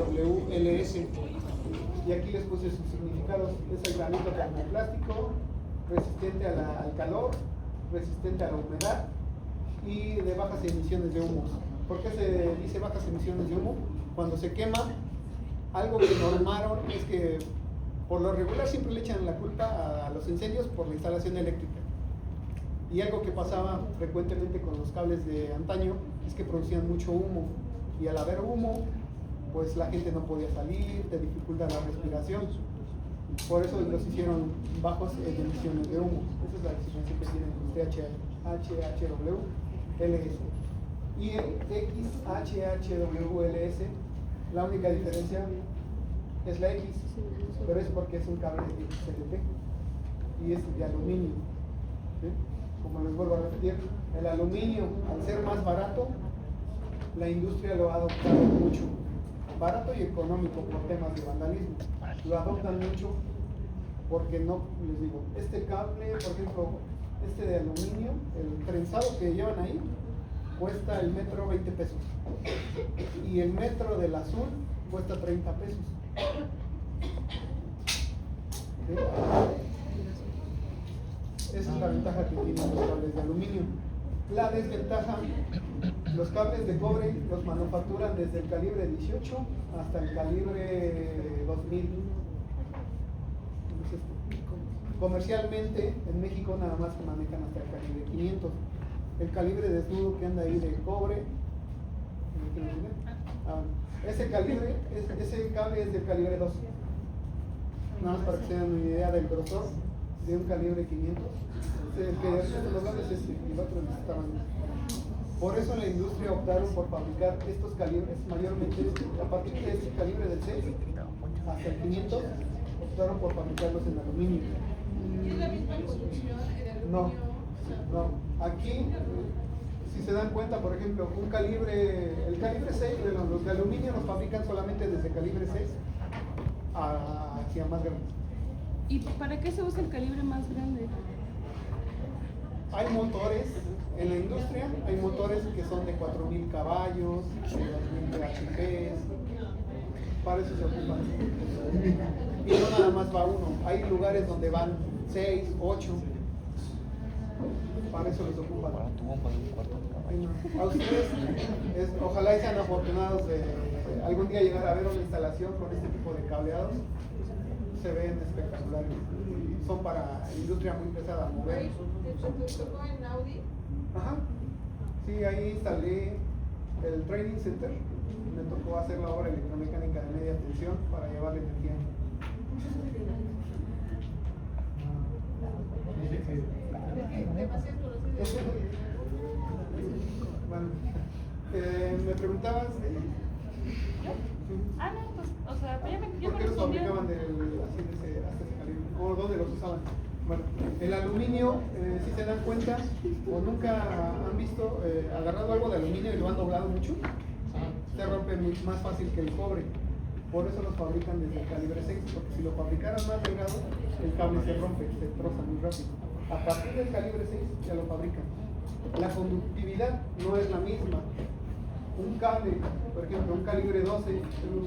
HHWLS. Y aquí les puse sus significados. Es el granito termoplástico, resistente al calor, resistente a la humedad y de bajas emisiones de humo. ¿Por qué se dice bajas emisiones de humo? Cuando se quema, algo que normaron es que por lo regular siempre le echan la culpa a los incendios por la instalación eléctrica. Y algo que pasaba frecuentemente con los cables de antaño es que producían mucho humo. Y al haber humo, pues la gente no podía salir, te dificulta la respiración. Por eso los hicieron bajos en emisiones de humo. Esa es la diferencia que tienen los HHWLS. Y el XHHWLS, la única diferencia es la X, pero es porque es un cable XLT y es de aluminio. ¿Sí? Como les vuelvo a repetir, el aluminio, al ser más barato, la industria lo ha adoptado mucho. Barato y económico por temas de vandalismo. Lo adoptan mucho porque no, les digo, este cable, por ejemplo, este de aluminio, el trenzado que llevan ahí, cuesta el metro 20 pesos. Y el metro del azul cuesta 30 pesos. ¿Sí? Esa es la ventaja que tienen los cables de aluminio. La desventaja, los cables de cobre los manufacturan desde el calibre 18 hasta el calibre 2000. Entonces, comercialmente en México nada más se manejan hasta el calibre 500. El calibre desnudo que anda ahí de cobre, ese calibre, ese cable es del calibre 2. Nada más para que se den una idea del grosor de un calibre 500. El que los grandes es este, y el otro es este tamaño. Por eso en la industria optaron por fabricar estos calibres, mayormente a partir de este calibre del 6 hasta el 500, optaron por fabricarlos en aluminio. ¿Y es la misma construcción de aluminio? No, no. Aquí, si se dan cuenta, por ejemplo, el calibre 6, los de aluminio los fabrican solamente desde calibre 6 hacia más grande. ¿Y para qué se usa el calibre más grande? Hay motores, en la industria hay motores que son de 4000 caballos, de 2000 HP, para eso se ocupan. Y no nada más va uno, hay lugares donde van 6, 8, para eso los ocupan. A ustedes, ojalá sean afortunados de algún día llegar a ver una instalación con este tipo de cableados. Se ven espectaculares. Son para industria muy pesada mover. ¿Te tocó en Audi? Ajá. Sí, ahí instalé el training center. Me tocó hacer la obra electromecánica de media tensión para llevarle energía. Bueno, me preguntabas. Ah, no, pues, o sea, ya me ¿Por qué los respondió. fabricaban hasta ese calibre? ¿O dónde los usaban? Bueno, el aluminio, si se dan cuenta, o nunca han visto agarrado algo de aluminio y lo han doblado mucho, se rompe más fácil que el cobre. Por eso los fabrican desde el calibre 6, porque si lo fabricaran más delgado, el cable se rompe, se troza muy rápido. A partir del calibre 6 ya lo fabrican. La conductividad no es la misma. Un cable, por ejemplo, un calibre 12,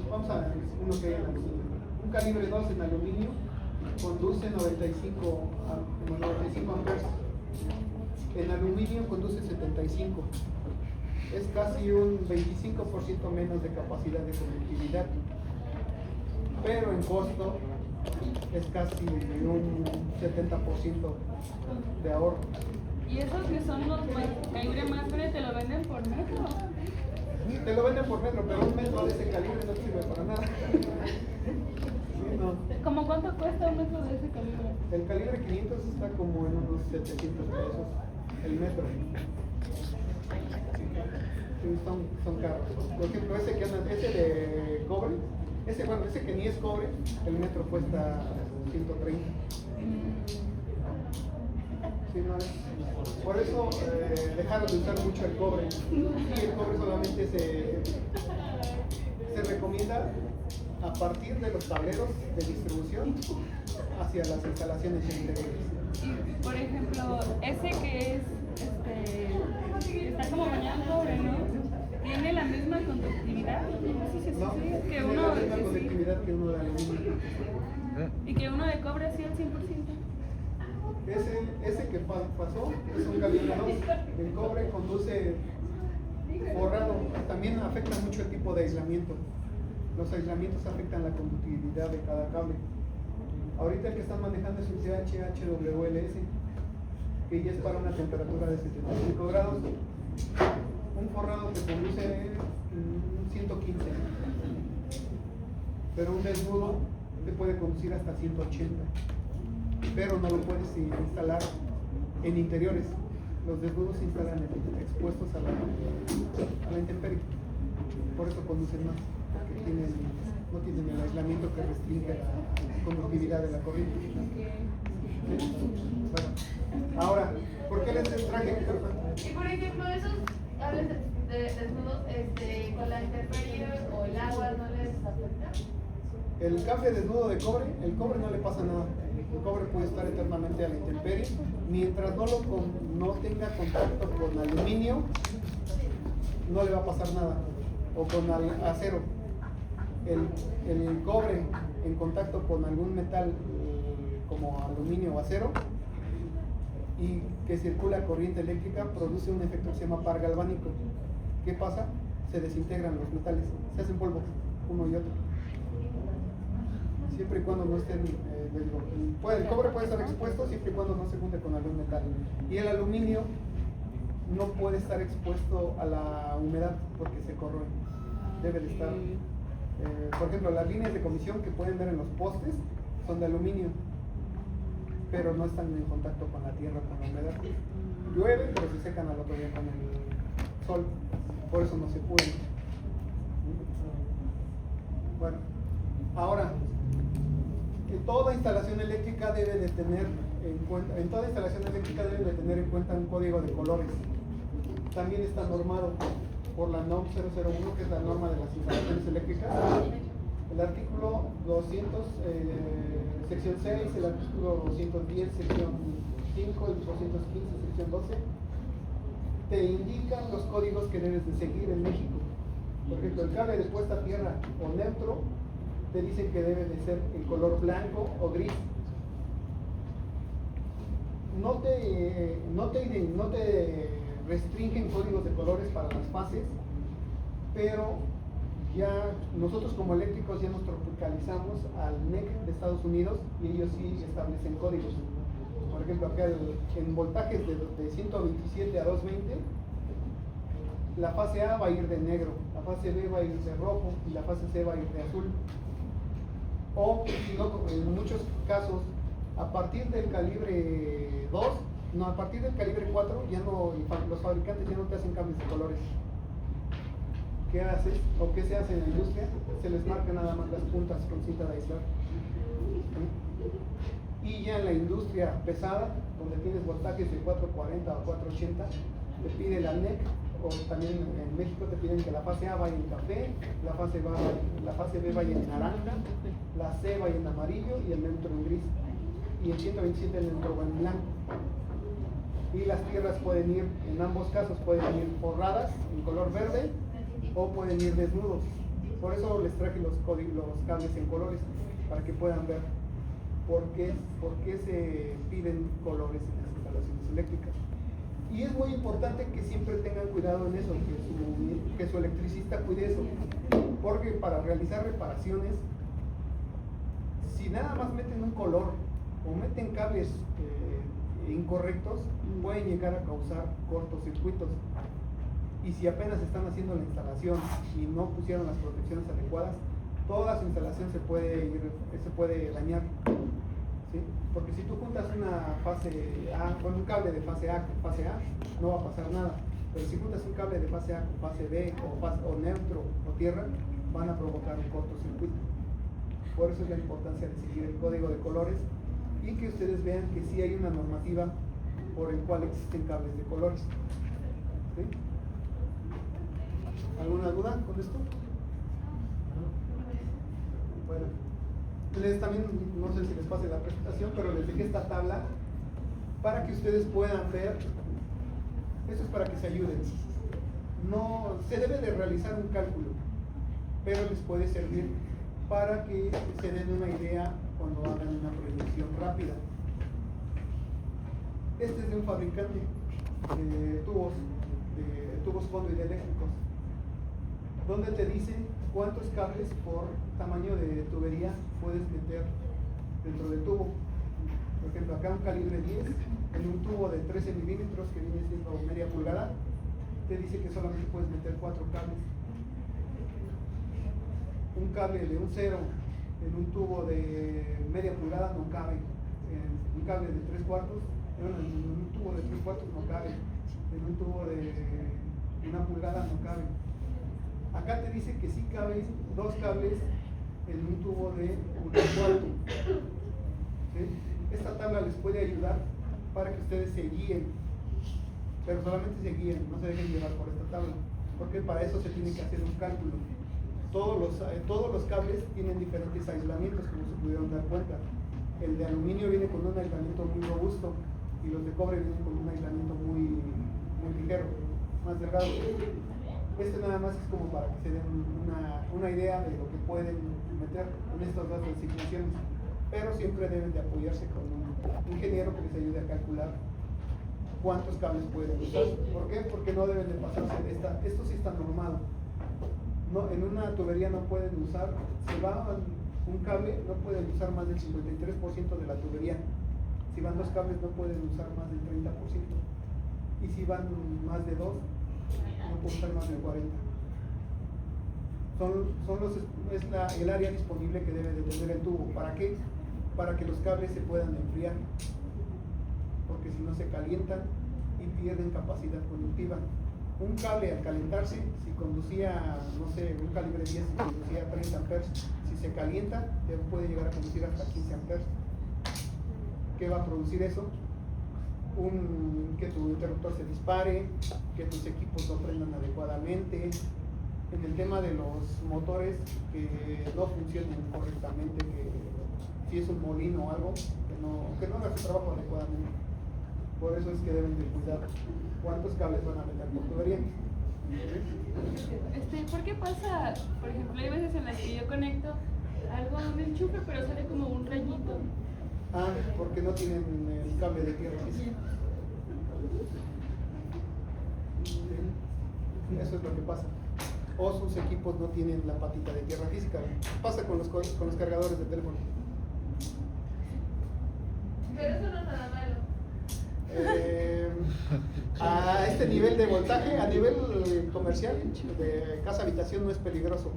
vamos a ver uno que hay en aluminio. Un calibre 12 en aluminio conduce 95 amperes. En aluminio conduce 75. Es casi un 25% menos de capacidad de conductividad. Pero en costo es casi un 70% de ahorro. ¿Y esos que son los calibre más grandes te lo venden por metro? Te lo venden por metro, pero un metro de ese calibre no sirve para nada. Sí, no. ¿Cómo cuánto cuesta un metro de ese calibre? El calibre 500 está como en unos 700 pesos el metro. Sí, son caros. Por ejemplo, ese de cobre, ese que ni es cobre, el metro cuesta 130. Sí, no, por eso dejaron de usar mucho el cobre. Y el cobre solamente se recomienda a partir de los tableros de distribución hacia las instalaciones interiores. Y, por ejemplo, ese que es, está como bañado en cobre, ¿no? ¿Tiene la misma conductividad? No, Que tiene uno conductividad que uno de aluminio. Y que uno de cobre sí al 100%. Ese que pasó es un calibrador. El cobre conduce forrado. También afecta mucho el tipo de aislamiento. Los aislamientos afectan la conductividad de cada cable. Ahorita el que están manejando es un CH-HWLS, que ya es para una temperatura de 75 grados. Un forrado que conduce 115, pero un desnudo te puede conducir hasta 180, pero no lo puedes instalar en interiores. Los desnudos se instalan expuestos a la intemperie, por eso conducen más, porque no tienen el aislamiento que restringe la conductividad de la corriente. Bueno, ahora, ¿por qué les traje? Y por ejemplo, esos cables de desnudos, con la intemperie o el agua, ¿no les afecta? El cable desnudo de cobre, el cobre no le pasa nada. El cobre puede estar eternamente a la intemperie mientras no tenga contacto con aluminio, no le va a pasar nada, o con acero. El cobre en contacto con algún metal como aluminio o acero y que circula corriente eléctrica produce un efecto que se llama par galvánico. ¿Qué pasa? Se desintegran los metales, se hacen polvo uno y otro. Siempre y cuando no estén, el cobre puede estar expuesto siempre y cuando no se junte con algún metal. Y el aluminio no puede estar expuesto a la humedad porque se corroe. Debe de estar, por ejemplo, las líneas de comisión que pueden ver en los postes son de aluminio, pero no están en contacto con la tierra, con la humedad. Llueve, pero se secan al otro día con el sol, por eso no se puede. Bueno, ahora, toda instalación eléctrica debe de tener en cuenta un código de colores. También está normado por la NOM 001, que es la norma de las instalaciones eléctricas. El artículo 200, sección 6, el artículo 210, sección 5, el 215, sección 12, te indican los códigos que debes de seguir en México. Por ejemplo, el cable de puesta a tierra o neutro te dicen que debe de ser en color blanco o gris. No te restringen códigos de colores para las fases, pero ya nosotros como eléctricos ya nos tropicalizamos al NEC de Estados Unidos y ellos sí establecen códigos. Por ejemplo, acá en voltajes de 127 a 220, la fase A va a ir de negro, la fase B va a ir de rojo y la fase C va a ir de azul. O en muchos casos, a partir del calibre 2, no, a partir del calibre 4, ya no, los fabricantes ya no te hacen cambios de colores. ¿Qué haces? ¿O qué se hace en la industria? Se les marca nada más las puntas con cinta de aislar. Y ya en la industria pesada, donde tienes voltajes de 440 o 480, te pide la NEC, o también en México te piden que la fase A vaya en café, la fase B vaya en naranja, la C vaya en amarillo y el neutro en gris. Y el 127 el neutro va en blanco. Y las tierras pueden ir, en ambos casos pueden ir forradas en color verde o pueden ir desnudos. Por eso les traje los cables en colores, para que puedan ver por qué se piden colores en las instalaciones eléctricas. Y es muy importante que siempre tengan cuidado en eso, que su electricista cuide eso, porque para realizar reparaciones, si nada más meten un color o meten cables incorrectos, pueden llegar a causar cortocircuitos. Y si apenas están haciendo la instalación y no pusieron las protecciones adecuadas, toda su instalación se puede dañar. ¿Sí? Porque si tú juntas una fase A con un cable de fase A con fase A, no va a pasar nada. Pero si juntas un cable de fase A con fase B o neutro o tierra, van a provocar un cortocircuito. Por eso es la importancia de seguir el código de colores y que ustedes vean que sí hay una normativa por el cual existen cables de colores. ¿Sí? ¿Alguna duda con esto? Bueno, también, no sé si les pase la presentación, pero les dejé esta tabla para que ustedes puedan ver. Esto es para que se ayuden. No se debe de realizar un cálculo, pero les puede servir para que se den una idea cuando hagan una proyección rápida. Este es de un fabricante de tubos fondo y de eléctricos, donde te dice cuántos cables por tamaño de tubería puedes meter dentro del tubo. Por ejemplo, acá un calibre 10 en un tubo de 13 milímetros que viene siendo media pulgada, te dice que solamente puedes meter 4 cables. Un cable de un 0 en un tubo de media pulgada no cabe. Un cable de 3/4, en un tubo de 3/4 no cabe. En un tubo de 1 pulgada no cabe. Acá te dice que sí caben 2 cables en un tubo de 1/4. ¿Sí? Esta tabla les puede ayudar para que ustedes se guíen, pero solamente se guíen, no se dejen llevar por esta tabla, porque para eso se tiene que hacer un cálculo. Todos los cables tienen diferentes aislamientos, como se pudieron dar cuenta. El de aluminio viene con un aislamiento muy robusto y los de cobre vienen con un aislamiento muy ligero, más delgado. Este nada más es como para que se den una idea de lo que pueden meter en estas dos designaciones, pero siempre deben de apoyarse con un ingeniero que les ayude a calcular cuántos cables pueden usar. ¿Por qué? Porque no deben de pasarse de esta. Esto sí está normado. No, en una tubería no pueden usar, si va un cable, no pueden usar más del 53% de la tubería. Si van 2 cables, no pueden usar más del 30%. Y si van más de 2, no pueden usar más del 40%. Es el área disponible que debe de tener el tubo. ¿Para qué? Para que los cables se puedan enfriar. Porque si no se calientan y pierden capacidad conductiva. Un cable al calentarse, si conducía, no sé, un calibre 10, si conducía 30 amperes, si se calienta, puede llegar a conducir hasta 15 amperes. ¿Qué va a producir eso? Que tu interruptor se dispare, que tus equipos no prendan adecuadamente. En el tema de los motores que no funcionen correctamente, que si es un molino o algo, que no haga su trabajo adecuadamente. Por eso es que deben de cuidar cuántos cables van a meter por tubería. ¿Por qué pasa? Por ejemplo, hay veces en las que yo conecto algo a un enchufe, pero sale como un rayito. Ah, porque no tienen el cable de tierra física. Sí, eso es lo que pasa. O sus equipos no tienen la patita de tierra física. Pasa con los cargadores de teléfono. Pero eso no es nada malo. A este nivel de voltaje, a nivel comercial, de casa habitación no es peligroso,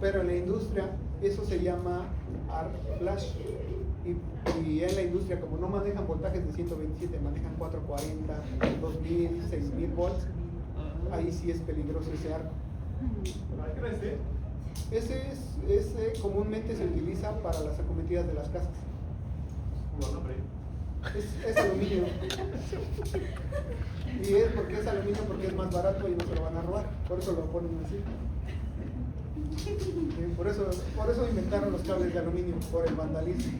pero en la industria eso se llama arc flash. Y en la industria, como no manejan voltajes de 127, manejan 440, 2000, 6000 volts, ahí sí es peligroso ese arco. Ese comúnmente se utiliza para las acometidas de las casas. Es aluminio. Y es porque es aluminio, porque es más barato y no se lo van a robar. Por eso lo ponen así. Por eso inventaron los cables de aluminio, por el vandalismo.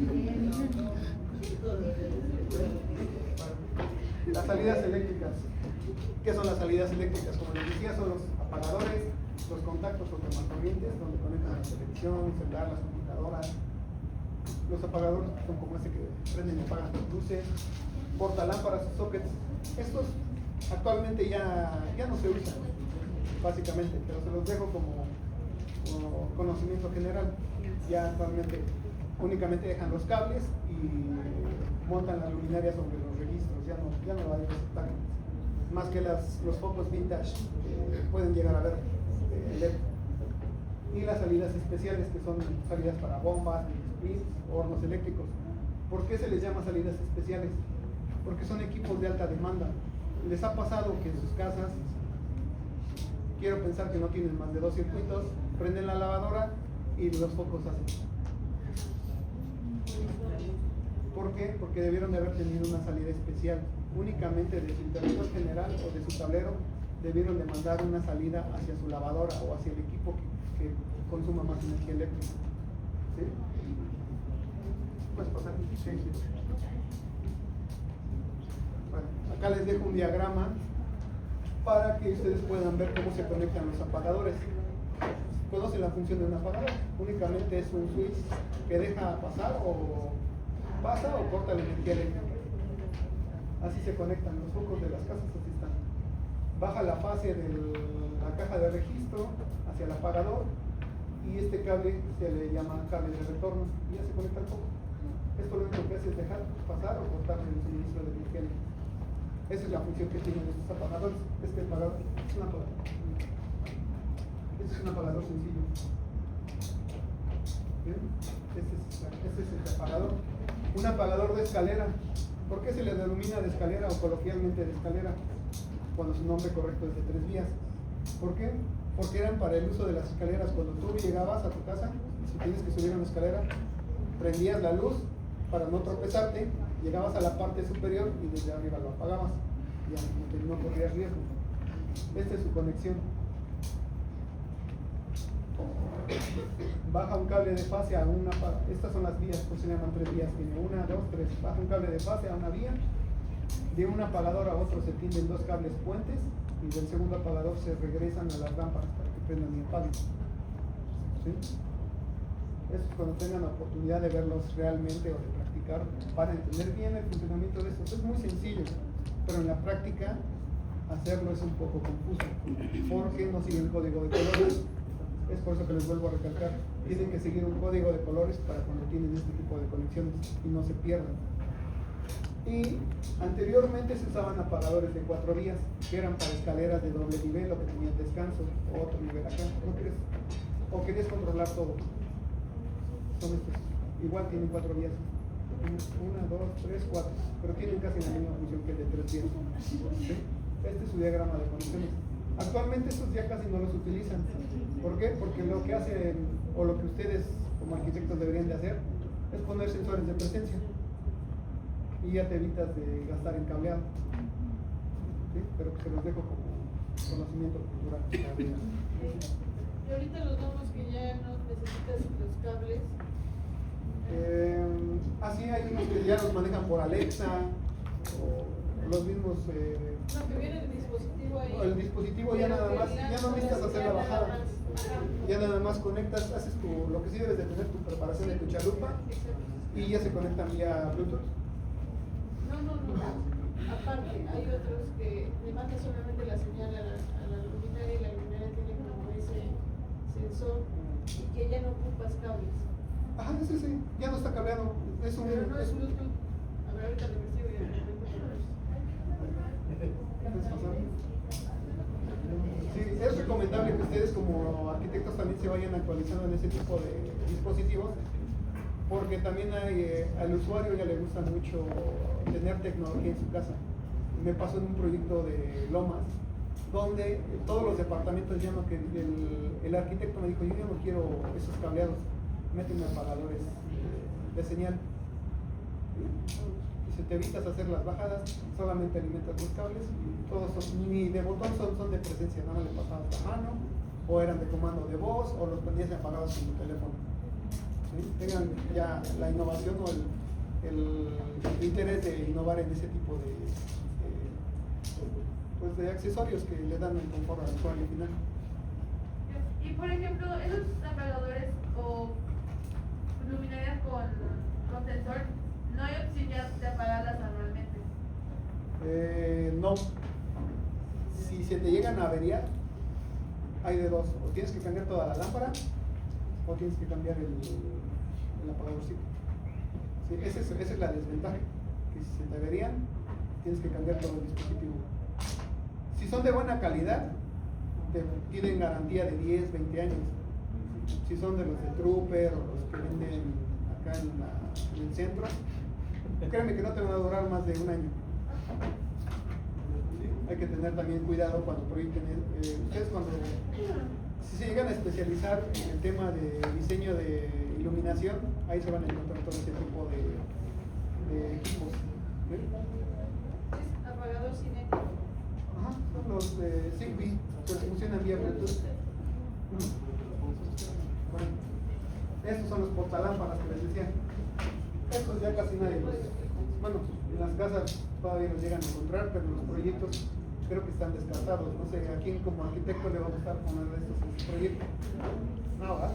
Las salidas eléctricas. ¿Qué son las salidas eléctricas? Como les decía, son los apagadores, los contactos o corrientes donde conectan la televisión, el celular, las computadoras. Los apagadores son como este que prenden y apagan las luces, portalámparas, sockets. Estos actualmente ya no se usan, básicamente, pero se los dejo como conocimiento general. Ya actualmente únicamente dejan los cables y montan las luminarias sobre los registros, ya no hay aceptar. Más que los focos vintage que pueden llegar a ver LED. Y las salidas especiales, que son salidas para bombas, hornos eléctricos. ¿Por qué se les llama salidas especiales? Porque son equipos de alta demanda. Les ha pasado que en sus casas, quiero pensar que no tienen más de 2 circuitos, prenden la lavadora y los focos hacen. ¿Por qué? Porque debieron de haber tenido una salida especial. Únicamente de su interruptor general o de su tablero debieron de mandar una salida hacia su lavadora o hacia el equipo que consuma más energía eléctrica. ¿Sí? ¿Puedes pasar? Sí. Bueno, acá les dejo un diagrama para que ustedes puedan ver cómo se conectan los apagadores. conocen la función de un apagador. Únicamente es un switch que deja pasar o pasa o corta la energía eléctrica. Así se conectan los focos de las casas, así están. Baja la fase de la caja de registro hacia el apagador y este cable se le llama cable de retorno y ya se conecta el foco. Esto lo único que hace es dejar pasar o cortar el suministro de energía eléctrica. Esa es la función que tienen estos apagadores. Este apagador es un apagador. Este es un apagador sencillo. ¿Bien? Este es el apagador. Un apagador de escalera. ¿Por qué se le denomina de escalera o coloquialmente de escalera? Cuando su nombre correcto es de 3 vías. ¿Por qué? Porque eran para el uso de las escaleras. Cuando tú llegabas a tu casa, si tienes que subir una escalera, prendías la luz para no tropezarte, llegabas a la parte superior y desde arriba lo apagabas. Ya no corrías riesgo. Esta es su conexión. Baja un cable de fase a una, estas son las vías, pues se llaman 3 vías, tiene 1, 2, 3, baja un cable de fase a una vía, de un apagador a otro se tienden 2 cables puentes y del segundo apagador se regresan a las lámparas para que prendan y apaguen. ¿Sí? Eso es cuando tengan la oportunidad de verlos realmente o de practicar para entender bien el funcionamiento de estos. Es muy sencillo, pero en la práctica hacerlo es un poco confuso porque no sigue el código de colores. Es por eso que les vuelvo a recalcar, tienen que seguir un código de colores para cuando tienen este tipo de conexiones y no se pierdan. Y anteriormente se usaban apagadores de 4 vías, que eran para escaleras de doble nivel o que tenían descanso o otro nivel acá. O querías controlar todo. Son estos. Igual tienen 4 vías. 1, 2, 3, 4. Pero tienen casi la misma función que el de 3 vías. ¿Sí? Este es su diagrama de conexiones. Actualmente estos ya casi no los utilizan. ¿Por qué? Porque lo que hacen, o lo que ustedes como arquitectos deberían de hacer, es poner sensores de presencia. Y ya te evitas de gastar en cableado. ¿Sí? Pero se los dejo como conocimiento cultural. Y ahorita los vamos que ya no necesitas los cables. Así hay unos que ya los manejan por Alexa, o los mismos... No, que viene el dispositivo ahí. El dispositivo ya nada más, ya no necesitas hacer la bajada. Ya nada más conectas, haces lo que sí debes de tener tu preparación de tu chalupa y ya se conectan vía Bluetooth. No. Aparte, hay otros que le mandan solamente la señal a la luminaria y la luminaria tiene como ese sensor y que ya no ocupas cables. Ajá, sí, ya no está cableado. Es un, Pero no es Bluetooth. A ver, ahorita lo investigo y ya. Sí, es recomendable que ustedes como arquitectos también se vayan actualizando en ese tipo de dispositivos, porque también al usuario ya le gusta mucho tener tecnología en su casa. Me pasó en un proyecto de Lomas, donde todos los departamentos ya no, que el arquitecto me dijo, yo ya no quiero esos cableados, méteme apagadores de señal. Si te evitas hacer las bajadas, solamente alimentas los cables y todos son, ni de botón son de presencia, nada más le pasabas la mano, o eran de comando de voz, o los ponías apagados con tu teléfono. ¿Sí? Tengan ya la innovación o el interés de innovar en ese tipo de accesorios que le dan el confort al usuario final. Y por ejemplo, esos apagadores o luminarias con sensor, no hay opción ya de apagarlas manualmente. No. Si se te llegan a averiar, hay de dos. O tienes que cambiar toda la lámpara, o tienes que cambiar el apagadorcito. Sí, esa es la desventaja. Que si se te averían, tienes que cambiar todo el dispositivo. Si son de buena calidad, te piden garantía de 10, 20 años. Si son de los de Trooper o los que venden acá en el centro, créeme que no te van a durar más de un año. ¿Sí? Hay que tener también cuidado cuando proyecten. Ustedes si se llegan a especializar en el tema de diseño de iluminación, ahí se van a encontrar todo ese tipo de equipos. ¿Sí? Es apagador cinético. Ajá, son los de Zigbee, que funcionan vía Bluetooth. Bueno, estos son los portalámparas que les decía. Estos ya casi nadie los... Bueno, en las casas todavía los llegan a encontrar, pero los proyectos creo que están descartados. No sé, ¿a quién como arquitecto le va a gustar poner estos en su proyecto? No, ¿verdad?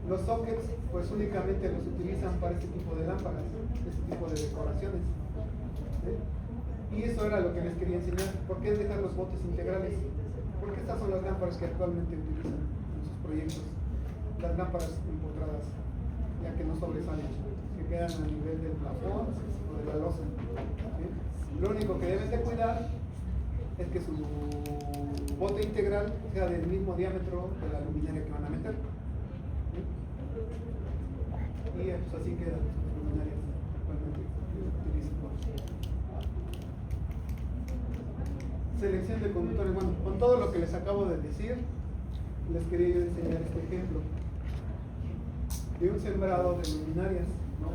Los sockets pues únicamente los utilizan para este tipo de lámparas, este tipo de decoraciones. ¿Sí? Y eso era lo que les quería enseñar. ¿Por qué dejar los botes integrales? Porque estas son las lámparas que actualmente utilizan en sus proyectos. Las lámparas empotradas, ya que no sobresalen, que quedan a nivel del plafón o de la losa. ¿Sí? Lo único que deben de cuidar es que su bote integral sea del mismo diámetro de la luminaria que van a meter. ¿Sí? Y pues así quedan sus luminarias actualmente que utilizan. Selección de conductores. Bueno, con todo lo que les acabo de decir, les quería yo enseñar este ejemplo de un sembrado de luminarias, ¿no?